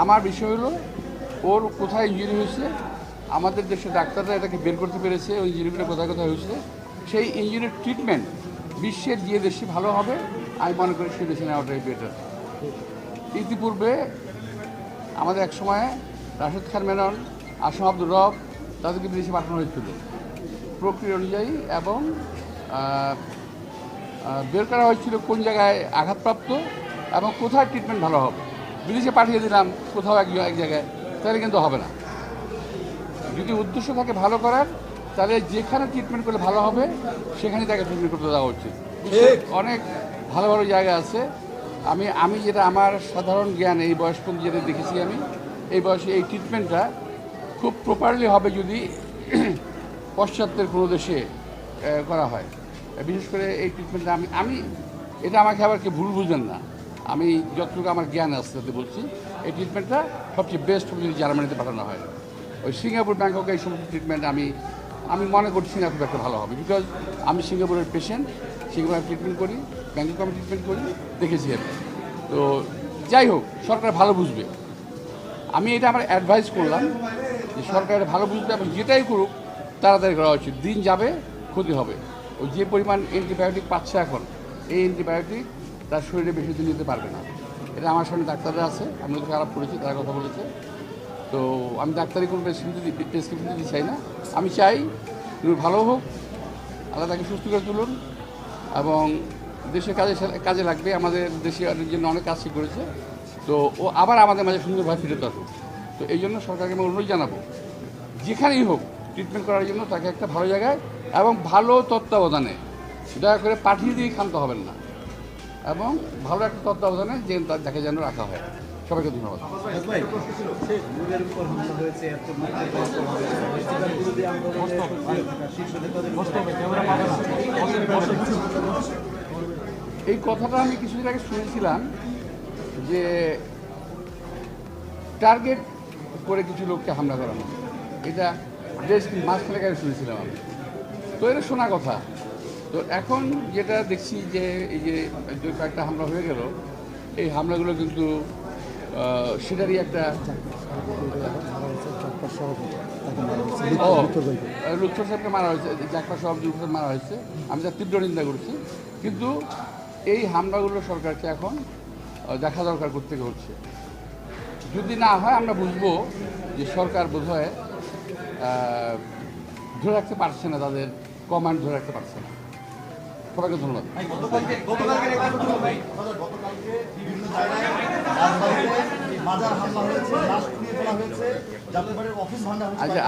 আমার বিষয় হলো ওর কোথায় ইঞ্জুরি হয়েছে, আমাদের দেশের ডাক্তাররা এটাকে বের করতে পেরেছে ওই ইঞ্জুরিগুলো কোথায় কোথায় হয়েছে, সেই ইঞ্জুরির ট্রিটমেন্ট বিশ্বের যে দেশে ভালো হবে আমি মনে করি সেই দেশে নেওয়াটাই বেটার। ইতিপূর্বে আমাদের এক সময় রাশেদ খান মেনন, আসম আব্দুর রব তাদেরকে বিদেশে পাঠানো হয়েছিল প্রক্রিয়া অনুযায়ী, এবং বের করা হয়েছিল কোন জায়গায় আঘাতপ্রাপ্ত এবং কোথায় ট্রিটমেন্ট ভালো হবে। বিদেশে পাঠিয়ে দিলাম কোথাও এক জায়গায়, তাহলে কিন্তু হবে না। যদি উদ্দেশ্য থাকে ভালো করার, তাহলে যেখানে ট্রিটমেন্ট করলে ভালো হবে সেখানে তাকে ট্রিটমেন্ট করতে দেওয়া উচিত। অনেক ভালো ভালো জায়গা আছে। আমি যেটা আমার সাধারণ জ্ঞান এই বয়স পর্যন্ত যেটা দেখেছি, আমি এই বয়সে এই ট্রিটমেন্টটা খুব প্রপারলি হবে যদি পশ্চাত্যের কোনো দেশে করা হয়। বিশেষ করে এই ট্রিটমেন্টটা আমি এটা আমাকে আবার কেউ ভুল বুঝবেন না, আমি যতটুকু আমার জ্ঞান আছে তাতে বলছি এই ট্রিটমেন্টটা সবচেয়ে বেস্ট হবে যদি জার্মানিতে পাঠানো হয়। ওই সিঙ্গাপুর, ব্যাংকক এই সমস্ত ট্রিটমেন্ট আমি মনে করছি না খুব একটা ভালো হবে, বিকজ আমি সিঙ্গাপুরের পেশেন্ট, সিঙ্গাপুরে ট্রিটমেন্ট করি, ব্যাংকক আমি ট্রিটমেন্ট করি, দেখেছি এটা। তো যাই হোক, সরকার ভালো বুঝবে। আমি এটা আমার অ্যাডভাইস করলাম যে সরকার ভালো বুঝবে এবং যেটাই করুক তাড়াতাড়ি করা উচিত। দিন যাবে, ক্ষতি হবে। ওই যে পরিমাণ অ্যান্টিবায়োটিক পাচ্ছে এখন, এই অ্যান্টিবায়োটিক তার শরীরে বেশি দিন নিতে পারবে না। এটা আমার সঙ্গে ডাক্তাররা আছে, আমি ওদের খারাপ করেছি, তারা কথা বলেছে। তো আমি ডাক্তারি কোনো প্রেসক্রিপশন দিতে চাই না। আমি চাই তুমি ভালো হোক, আল্লাহ তাকে সুস্থ করে তুলুন এবং দেশের কাজে লাগবে। আমাদের দেশের জন্য অনেক কাজ করেছে, তো ও আবার আমাদের মাঝে সুন্দরভাবে ফিরে আসুক। তো এই জন্য সরকারকে আমি অনুরোধ জানাবো, যেখানেই হোক ট্রিটমেন্ট করার জন্য তাকে একটা ভালো জায়গায় এবং ভালো তত্ত্বাবধানে, দয়া করে পাঠিয়ে দিয়ে ক্ষান্ত হবেন না, এবং ভালো একটা তত্ত্বাবধানে যে তাকে যেন রাখা হয়। সবাইকে ধন্যবাদ। এই কথাটা আমি কিছুদিন আগে শুনেছিলাম যে টার্গেট করে কিছু লোককে হামলা করানো, এটা বেশ মাঝখানে আগে শুনেছিলাম আমি। তো এটা শোনা কথা। তো এখন যেটা দেখছি যে এই যে কয়েকটা হামলা হয়ে গেল, এই হামলাগুলো কিন্তু সেটারই একটা লুৎফর সাহেবকে মারা হয়েছে, জাকপা সব মারা হয়েছে, আমি তার তীব্র নিন্দা করেছি। কিন্তু এই হামলাগুলো সরকারকে এখন দেখা দরকার করতে হচ্ছে। যদি না হয় আমরা বুঝবো যে সরকার বোধহয় ধরে রাখতে পারছে না, তাদের কমান্ড ধরে রাখতে পারছে না। সবাইকে ধন্যবাদ। আচ্ছা।